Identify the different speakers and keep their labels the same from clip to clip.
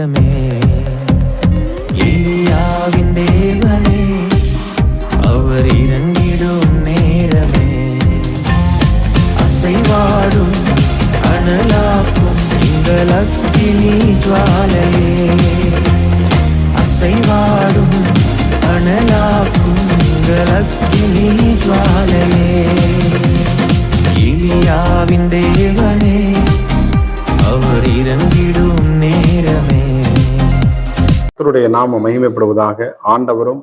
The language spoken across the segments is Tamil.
Speaker 1: நேரமே, எலியாவின் தேவனே அவர் இறங்கிடும் நேரமே, அசைவாடும் அனலாக்கும் எங்கள் அக்கினி ஜுவாலையே, அசைவாடும் அனலாக்கும் எங்கள் அக்கினி ஜுவாலையே, எலியாவின் தேவனே அவர் இறங்கிடும் நேரமே.
Speaker 2: கர்த்தருடைய நாமம் மகிமைப்படுவதாக. ஆண்டவரும்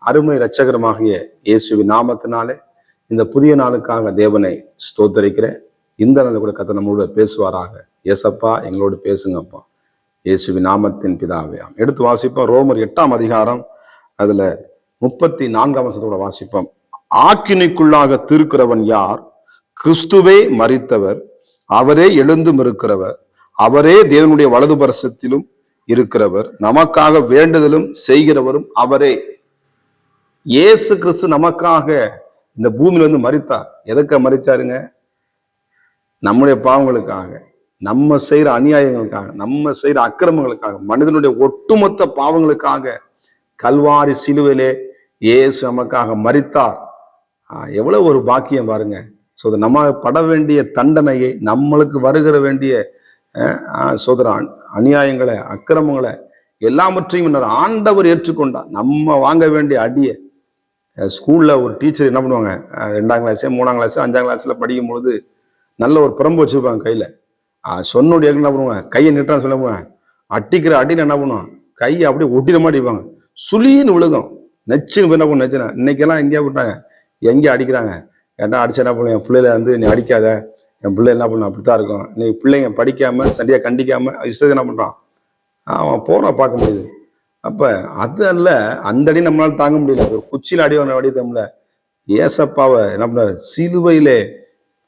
Speaker 2: அருமை இரட்சகருமாகிய இயேசுவின் நாமத்தினாலே இந்த புதிய நாளுக்காக தேவனை ஸ்தோத்தரிக்கிறேன். இந்த நாள் கூட கர்த்தர் நம்மளோட பேசுவாராக. ஏசப்பா எங்களோடு பேசுங்கப்பா, இயேசுவின் நாமத்தின் பிதாவே. எடுத்து வாசிப்போம். ரோமர் 8ஆம் அதிகாரம் அதுல 34ஆம் வசனத்தோட வாசிப்போம். ஆக்கினைக்குள்ளாக தீர்க்கிறவன் யார்? கிறிஸ்துவே மரித்தவர், அவரே எழுந்தும் இருக்கிறவர், அவரே தேவனுடைய வலது பரிசத்திலும் இருக்கிறவர், நமக்காக வேண்டுதலும் செய்கிறவரும் அவரே. இயேசு கிறிஸ்து நமக்காக இந்த பூமியில வந்து மரித்தார். எதற்காக மரிச்சாருங்க? நம்முடைய பாவங்களுக்காக, நம்ம செய்யற அநியாயங்களுக்காக, நம்ம செய்யற அக்கிரமங்களுக்காக, மனிதனுடைய ஒட்டுமொத்த பாவங்களுக்காக கல்வாரி சிலுவையிலே இயேசு நமக்காக மரித்தார். எவ்வளவு ஒரு பாக்கியம் பாருங்க. நம்ம பட வேண்டிய தண்டனையை, நம்மளுக்கு வருகிற வேண்டிய அநியாயங்களை, அக்கிரமங்களை எல்லாவற்றையும் ஆண்டவர் ஏற்றுக்கொண்டார். நம்ம வாங்க வேண்டிய அடியை ஸ்கூல்ல ஒரு டீச்சர் என்ன பண்ணுவாங்க, 2ஆம் கிளாஸ் 3ஆம் கிளாஸ் 5ஆம் கிளாஸ்ல படிக்கும் பொழுது நல்ல ஒரு பிரம்பு வச்சிருப்பாங்க கையில. சொன்னுடைய என்ன பண்ணுவாங்க, கையை நிட்டான்னு சொல்லுவாங்க, அட்டிக்கிற அடின்னு என்ன பண்ணுவாங்க, கையை அப்படியே ஒட்டிட மாட்டிப்பாங்க, சுளின்னு விழுகும். நெச்சுன்னு என்ன பண்ணும், நெச்சுனா இன்னைக்கெல்லாம் எங்கேயா விட்டாங்க, எங்கே அடிக்கிறாங்க, ஏன்னா அடிச்சா என்ன பண்ணுவேன், என் பிள்ளைல வந்து நீ அடிக்காத, என் பிள்ளை என்ன பண்ணும், அப்படித்தான் இருக்கும். நீ பிள்ளைங்க படிக்காம சரியா கண்டிக்காம இஷ்டத்தை என்ன பண்றான், அவன் போற பார்க்க முடியுது. அப்ப அது அல்ல, அந்த அடி நம்மளால தாங்க முடியல. ஒரு குச்சியில அடி தம்ல ஏசப்பாவை என்ன பண்ணார், சிலுவையிலே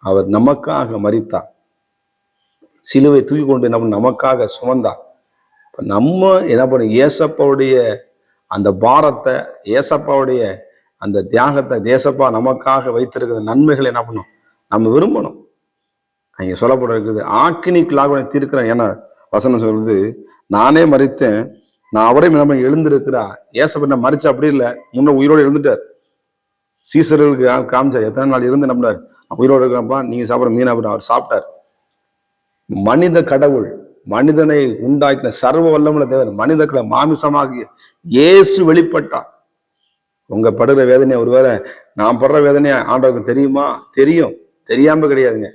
Speaker 2: அவர் நமக்காக மரித்தார். சிலுவை தூக்கி கொண்டு என்ன பண்ண நமக்காக சுமந்தார். நம்ம என்ன பண்ணும், ஏசப்பாவுடைய அந்த பாரத்தை, ஏசப்பாவுடைய அந்த தியாகத்தை, தேசப்பா நமக்காக வைத்திருக்கிற நன்மைகளை என்ன பண்ணும், நம்ம விரும்பணும். அங்க சொல்லப்பட இருக்குது, ஆக்கினிக்குள்ளாக தீர்க்கிறேன். ஏன்னா வசனம் சொல்றது, நானே மரித்தேன், நான் அவரையும் நம்ம எழுந்திருக்கிறா. ஏசப்பட்ட மறிச்ச அப்படி இல்லை, முன்ன உயிரோடு எழுந்துட்டார். சீசர்களுக்கு காமிச்சார், எத்தனை நாள் இருந்து நம்மளார் உயிரோடு இருக்கிறப்பா, நீங்க சாப்பிட்ற மீன் அப்படி அவர் சாப்பிட்டார். மனித கடவுள், மனிதனை உண்டாக்கின சர்வ வல்லமுள்ள தேவன், மனிதர்களை மாமிசமாகி இயேசு வெளிப்பட்டார். உங்க படுற வேதனையை, ஒருவேளை நான் படுற வேதனையா ஆண்டவருக்கு தெரியுமா? தெரியும், தெரியாம கிடையாதுங்க.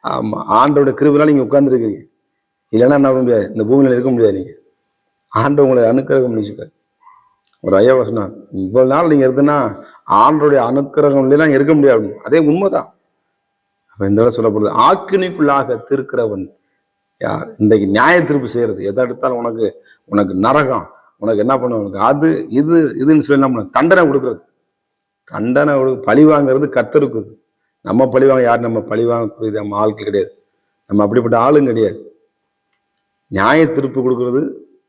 Speaker 2: ஆமா, ஆண்டோட கிருபையால நீங்க உட்கார்ந்துருக்கீங்க. இல்லைன்னா என்ன பண்ண முடியாது, இந்த பூமியில இருக்க முடியாது. நீங்க ஆண்டவர் உங்களை அனுக்கிரகம் பண்ணிச்சுக்காரு. ஒரு ஐயா சொன்னார், இவ்வளவு நாள் நீங்க இருந்ததுன்னா ஆண்டோடைய அனுக்கிரகம் இல்லைன்னா இருக்க முடியாது. அதே உண்மைதான். அப்ப இந்த வேலை சொல்லப்படுது, ஆக்கினிக்குள்ளாக தீர்க்கிறவன் யார்? இன்றைக்கு நியாய தீர்ப்பு செய்யறது, எதை எடுத்தாலும் உனக்கு நரகம், உனக்கு என்ன பண்ண, உனக்கு அது இதுன்னு சொல்லி என்ன பண்ண, தண்டனை கொடுக்கறது. தண்டனை பழி வாங்கிறது கர்த்தருக்கு. நம்ம பழிவாங்க யார்? நம்ம பழிவாங்கக்கூடியது நம்ம ஆட்கள் கிடையாது. நம்ம அப்படிப்பட்ட ஆளும் கிடையாது. நியாய தீர்ப்பு கொடுக்கறது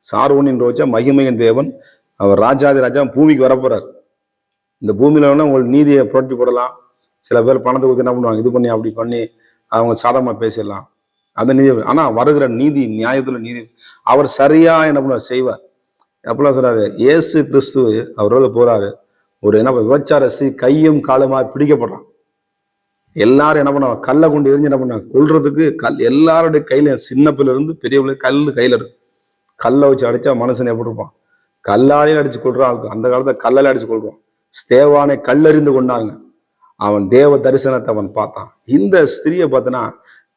Speaker 2: சார்வனின் ரோஜா, மகிமையின் தேவன், அவர் ராஜாதி ராஜா பூமிக்கு வரப்போறார். இந்த பூமியில வேணா உங்களுக்கு நீதியை புரட்டி போடலாம். சில பேர் பணத்தை கொடுத்து என்ன பண்ணுவாங்க, இது பண்ணி அப்படி பண்ணி அவங்க சாதகமா பேசிடலாம். அந்த நீதி, ஆனா வருகிற நீதி, நியாயத்துல நீதி அவர் சரியா என்ன பண்ணுவார், செய்வார். எப்பெல்லாம் சொல்றாரு, இயேசு கிறிஸ்து அவரோட போறாரு, ஒரு என்ன விபச்சாரசி கையும் காலுமா பிடிக்கப்படுறான். எல்லாரும் என்ன பண்ணுவாங்க, கல்லை கொண்டு எரிஞ்சு என்ன பண்ணாங்க, கொல்றதுக்கு எல்லாருடைய கையில, சின்ன பிள்ளை இருந்து பெரியவங்க கையில இருக்கு. கல்லை வச்சு அடிச்சா மனுஷன் எப்படி இருப்பான், கல்லாலையும் அடிச்சு கொள்றான். அந்த காலத்துல கல்லாலே அடிச்சு கொள்றான். ஸ்தேவானை கல்லறிந்து கொண்டாங்க. அவன் தேவ தரிசனத்தை அவன் பார்த்தான். இந்த ஸ்திரியை பார்த்தனா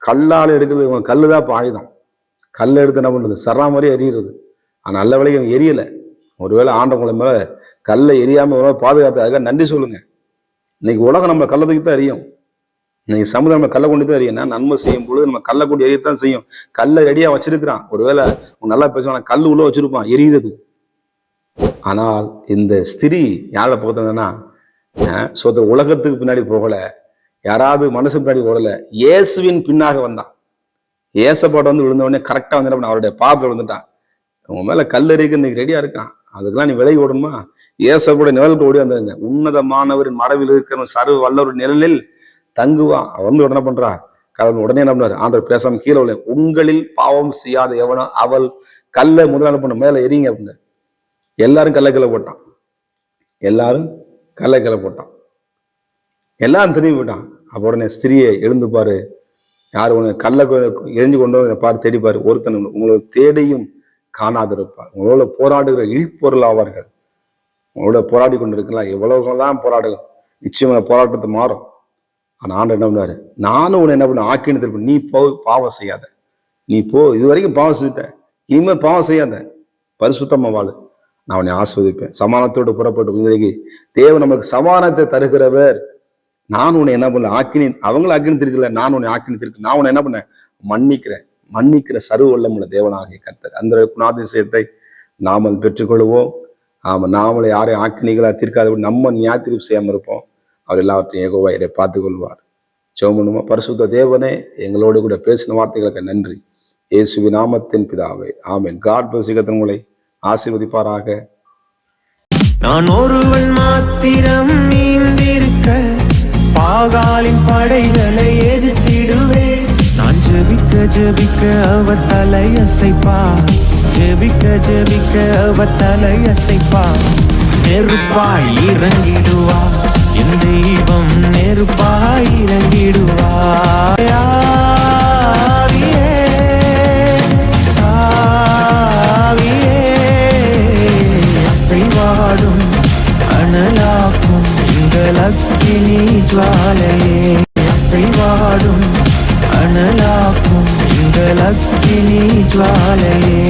Speaker 2: கல்லால எடுக்கிறது, இவன் கல்லுதான் ஆயுதம். கல் எடுத்து என்ன பண்றது, சரா மாதிரி எரியிறது. ஆனா நல்ல வேலைக்கு எரியல. ஒருவேளை ஆண்டவங்களை மேல கல்லை எரியாம பாதுகாத்து, அதுக்காக நன்றி சொல்லுங்க. இன்னைக்கு உலகம் நம்ம கல்லத்துக்கு தான் எரியும். இன்னைக்கு சமுதாயம் நம்ம கல்லை கொண்டு தான் எரியும். நன்மை செய்யும் பொழுது நம்ம கல்லை கொண்டு எரியத்தான் செய்யும். கல்லை ரெடியா வச்சிருக்கிறான். ஒருவேளை நல்லா பேசுவான், கல் உள்ள வச்சிருப்பான் எரியுறது. ஆனால் இந்த ஸ்திரீ யாரை பார்த்ததுன்னா, உலகத்துக்கு பின்னாடி போகல, யாராவது மனசு பின்னாடி ஓடல, இயேசுவின் பின்னாக வந்தான். ஏசப்பாடு வந்து விழுந்த உடனே கரெக்டா வந்து அவருடைய பாதத்தில் விழுந்துட்டான். உங்க மேல கல்லறிக்கு இன்னைக்கு ரெடியா இருக்கான். அதுக்கெல்லாம் நீ விலகி ஓடுமா? ஏசப்போட நிழலுக்கு ஓடி வந்தாங்க. உன்னதமானவரின் மரபில் இருக்கிற சர்வ வல்லவர் நிழலில் தங்குவான். அவன் வந்து உடனே பண்றான், உடனே என்ன பண்ணாரு, ஆண்டவர் பேசாம கீழே உங்களில் பாவம் செய்யாத எவனோ அவள் கல்லை முதலாளி பண்ண மேல எரிங்க அப்படின்னு. எல்லாரும் கல்லை போட்டான். எல்லாரும் கல்லை போட்டான். எல்லாரும் திரும்பி போயிட்டான். அப்ப உடனே ஸ்திரியை எழுந்து பாரு, யார் உனக்கு கல்லை எரிஞ்சு கொண்டு வந்து பாரு, தேடிப்பாரு. ஒருத்தன் உங்களை தேடியும் காணாதிருப்பார். உங்களோட போராடுகிற இழிப்பொருள் ஆவார்கள். உங்களோட போராடி கொண்டு இருக்கலாம். எவ்வளவுதான் போராடுகள், நிச்சயமா போராட்டத்தை மாறும். ஆனா ஆண்டு என்ன பண்ணாரு, நானும் உன்னை என்ன பண்ண ஆக்கின்னு திருப்ப, நீ பாவம் செய்யாத, நீ இது வரைக்கும் பாவம் செஞ்சுட்ட, இனிமேல் பாவம் செய்யாத, பரிசுத்தமா வாழு, நான் உன்னை ஆஸ்வதிப்பேன். சமாதானத்தோடு புறப்பட்டு இன்றைக்கு தேவன் நமக்கு சமாதானத்தை தருகிறவர். நான் உன்னை என்ன பண்ண ஆக்கினி, அவங்களும் ஆக்கினி திருக்கல, நான் உன்னை ஆக்கினி திருக்கு, நான் உன்னை என்ன பண்ணேன் மன்னிக்கிற சர்வ வல்லமுள்ள தேவனாகிய கர்த்தர். அந்த குணாதிசயத்தை நாமல் பெற்றுக்கொள்வோம். நாமளை யாரையும் ஆக்கினிகளா தீர்க்காத நம்ம நியாயத்தீர்ப்பு செய்யாம இருப்போம். அவர் எல்லாவற்றையும் யெகோவா இதை பார்த்துக் கொள்வார். ஜெபம் பண்ணுவோம். பரிசுத்த தேவனே, எங்களோடு கூட பேசின வார்த்தைகளுக்கு நன்றி. இயேசுவின் நாமத்தின் பிதாவே, ஆமென். God bless you. கர்த்தர் உங்களை ஆசீர்வதிப்பாராக.
Speaker 1: நான் ஒருவன் மாத்திரம் நீந்திருக்க, பாகாலின் படைகளை எதிர்த்திடுவேன். நான் ஜெபிக்க அவர் தலையசைப்பார், ஜெபிக்க அவர் தலையசைப்பார். நெருப்பாய் இறங்கிடுவார் என் தெய்வம், நெருப்பாய் இறங்கிடுவார். அசைவாடும் அனலாக்கும் எங்கள் அக்கினி ஜுவாலையே, அசைவாடும் அனலாக்கும் எங்கள் அக்கினி ஜுவாலையே.